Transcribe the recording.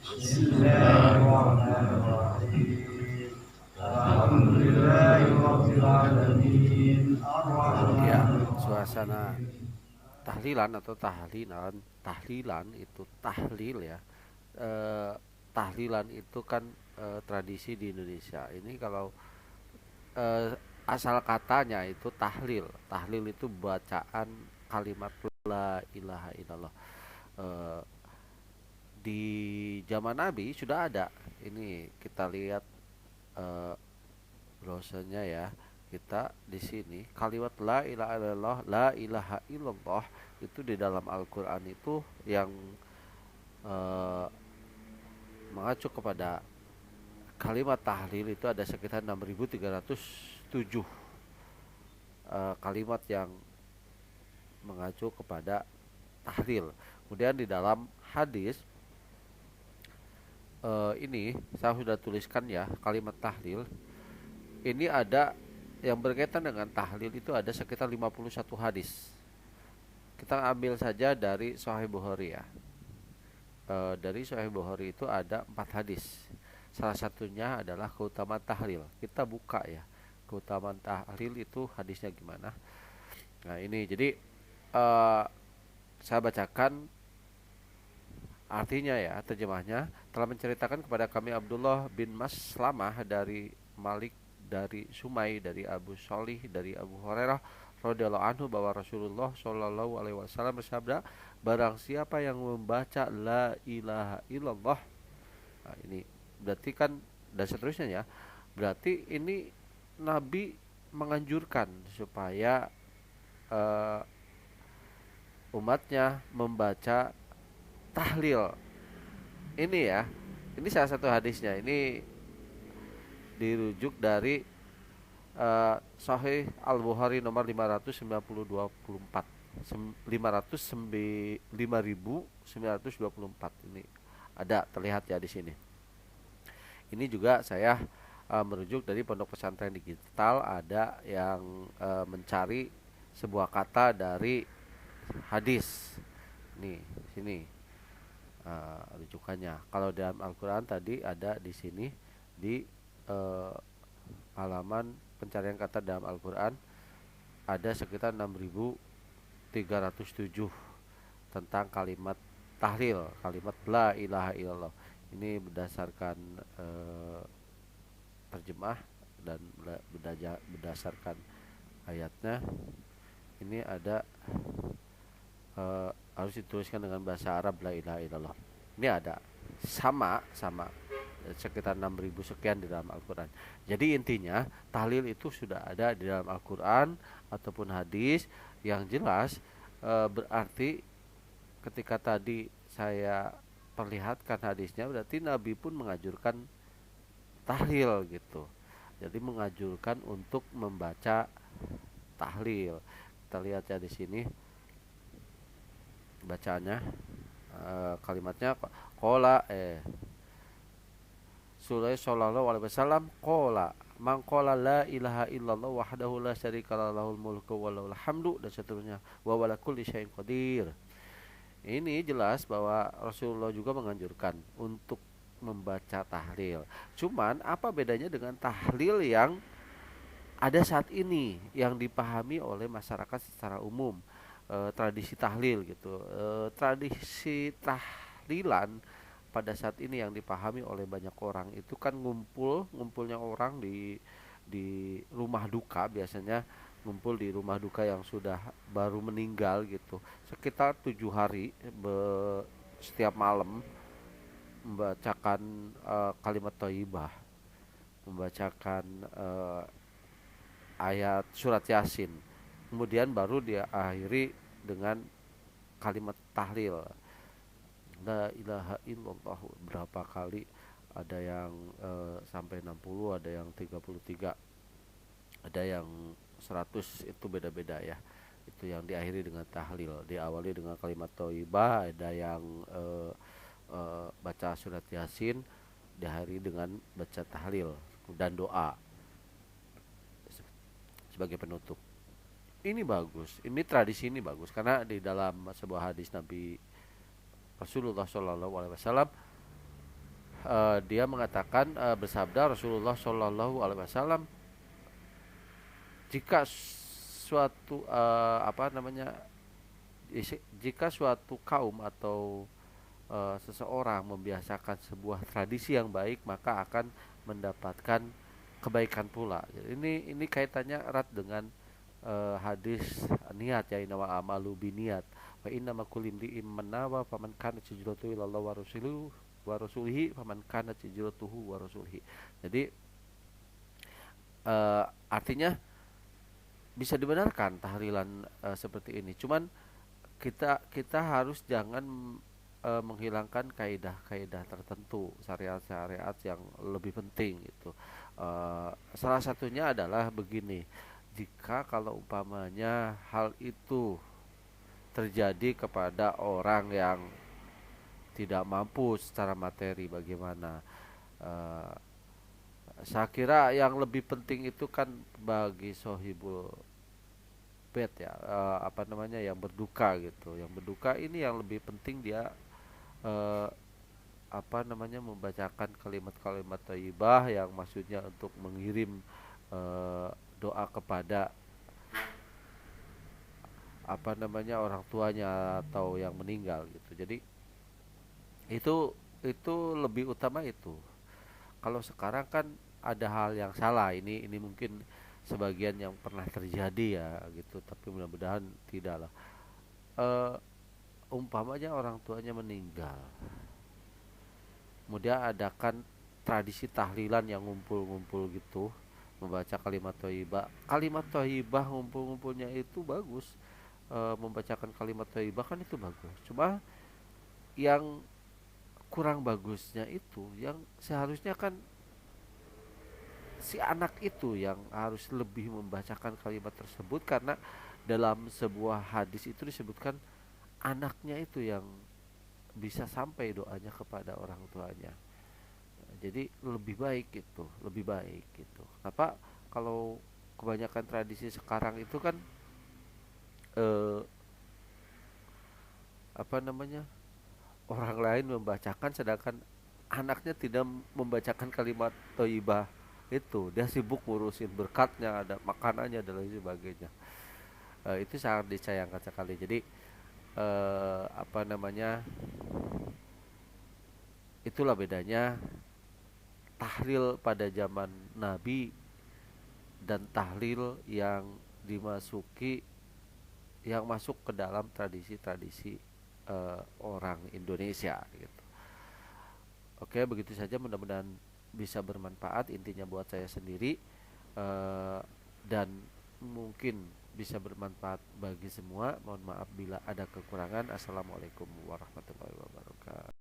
Bismillahirrahmanirrahim. Alhamdulillahirabbil alamin. Ya, Arrahmanirrahim. suasana tahlilan atau tahlilan itu tahlil ya. Eh, Tahlilan itu kan tradisi di Indonesia. Ini kalau eh, asal katanya itu tahlil. Tahlil itu bacaan kalimat la ilaha illallah. Eh, di zaman Nabi sudah ada. Ini kita lihat eh, browsernya ya. Kita di sini kalimat la ilaha illallah, la ilaha illallah itu di dalam Al-Qur'an itu yang eh, mengacu kepada kalimat tahlil itu ada sekitar 6.307 kalimat yang mengacu kepada tahlil. Kemudian di dalam hadis ini saya sudah tuliskan ya kalimat tahlil. Ini ada yang berkaitan dengan tahlil itu ada sekitar 51 hadis. Kita ambil saja dari Sahih Bukhari ya. Dari Sahih Bukhari itu ada 4 hadis. Salah satunya adalah keutamaan tahlil. Kita buka ya. Keutamaan tahlil itu hadisnya gimana? Nah, ini jadi eh, saya bacakan artinya ya, terjemahnya telah menceritakan kepada kami Abdullah bin Maslamah dari Malik dari Sumai dari Abu Shalih dari Abu Hurairah radhiyallahu anhu bahwa Rasulullah Shallallahu alaihi wasallam bersabda, barang siapa yang membaca la ilaha illallah. Nah, ini berarti kan dan seterusnya ya. Berarti ini Nabi menganjurkan supaya eh, umatnya membaca tahlil. Ini ya. Ini salah satu hadisnya. Ini dirujuk dari Sahih Al-Bukhari nomor 524 5.924 ini ada terlihat ya di sini. Ini juga saya merujuk dari Pondok Pesantren Digital ada yang mencari sebuah kata dari hadis. Nih, sini rujukannya. Kalau dalam Al-Qur'an tadi ada di sini di eh, halaman pencarian kata dalam Al-Qur'an ada sekitar 6.307 tentang kalimat tahlil, kalimat la ilaha illallah. Ini berdasarkan eh, terjemah dan berdasarkan ayatnya. Ini ada harus dituliskan dengan bahasa Arab la ilaha illallah. Ini ada sama sama sekitar 6.000 sekian di dalam Al-Quran. Jadi intinya tahlil itu sudah ada di dalam Al-Quran ataupun hadis yang jelas berarti ketika tadi saya perlihatkan hadisnya berarti Nabi pun menganjurkan tahlil gitu. Jadi menganjurkan untuk membaca tahlil. Kita lihat ya di sini bacaannya kalimatnya kola Sulaiman sallallahu alaihi wasallam kola man qala la ilaha illallah wahdahu la syarika lahul mulku wa lahul hamdu dan seterusnya wa wala kulli syai'in qadir. Ini jelas bahwa Rasulullah juga menganjurkan untuk membaca tahlil. Cuman apa bedanya dengan tahlil yang ada saat ini yang dipahami oleh masyarakat secara umum? Tradisi tahlil gitu. Tradisi tahlilan pada saat ini yang dipahami oleh banyak orang itu kan ngumpulnya orang di rumah duka biasanya ngumpul di rumah duka yang sudah baru meninggal gitu sekitar 7 hari setiap malam membacakan kalimat thayyibah membacakan ayat surat yasin kemudian baru dia akhiri dengan kalimat tahlil la ilaha illallah berapa kali ada yang sampai 60 ada yang 33 ada yang 100 itu beda-beda ya itu yang diakhiri dengan tahlil diawali dengan kalimat thayyibah ada yang baca surat yasin diakhiri dengan baca tahlil dan doa sebagai penutup ini bagus ini tradisi ini bagus karena di dalam sebuah hadis Nabi Rasulullah Shallallahu Alaihi Wasallam dia mengatakan, bersabda Rasulullah Shallallahu Alaihi Wasallam, jika suatu apa namanya, jika suatu kaum atau seseorang membiasakan sebuah tradisi yang baik, maka akan mendapatkan kebaikan pula. Jadi ini kaitannya erat dengan hadis niat ya, innamal a'malu binniyat wa innamal kulli imri'in ma nawa faman kanat hijratuhu ilallah wa rasulihi faman kanat hijratuhu wa rasulihi. Jadi artinya bisa dibenarkan tahlilan seperti ini. Cuman kita harus jangan menghilangkan kaidah-kaidah tertentu, syariat-syariat yang lebih penting itu. Salah satunya adalah begini, jika kalau umpamanya hal itu terjadi kepada orang yang tidak mampu secara materi, bagaimana? Eh, saya kira yang lebih penting itu kan bagi sohibul bed ya, apa namanya, yang berduka gitu. Yang berduka ini yang lebih penting dia eh, apa namanya, membacakan kalimat-kalimat thayyibah yang maksudnya untuk mengirim doa kepada apa namanya, orang tuanya atau yang meninggal gitu. Jadi itu itu lebih utama itu. Kalau sekarang kan ada hal yang salah, ini mungkin sebagian yang pernah terjadi ya gitu, tapi mudah-mudahan tidak lah. Eh, Umpamanya orang tuanya meninggal, kemudian adakan tradisi tahlilan yang ngumpul-ngumpul gitu, membaca kalimat thayyibah ngumpul-ngumpulnya itu bagus. Membacakan kalimat thayyibah kan itu bagus, cuma yang kurang bagusnya itu yang seharusnya kan si anak itu yang harus lebih membacakan kalimat tersebut, karena dalam sebuah hadis itu disebutkan anaknya itu yang bisa sampai doanya kepada orang tuanya. Jadi lebih baik gitu, lebih baik gitu. Kenapa? Kalau kebanyakan tradisi sekarang itu kan eh, apa namanya, orang lain membacakan sedangkan anaknya tidak membacakan kalimat thayyibah itu, dia sibuk ngurusin berkatnya, ada makanannya dan lain sebagainya. Itu sangat disayangkan sekali. Jadi apa namanya, itulah bedanya tahlil pada zaman Nabi dan tahlil yang dimasuki, yang masuk ke dalam tradisi-tradisi orang Indonesia gitu. Oke, begitu saja, mudah-mudahan bisa bermanfaat intinya buat saya sendiri, eh, dan mungkin bisa bermanfaat bagi semua. Mohon maaf bila ada kekurangan. Assalamualaikum warahmatullahi wabarakatuh.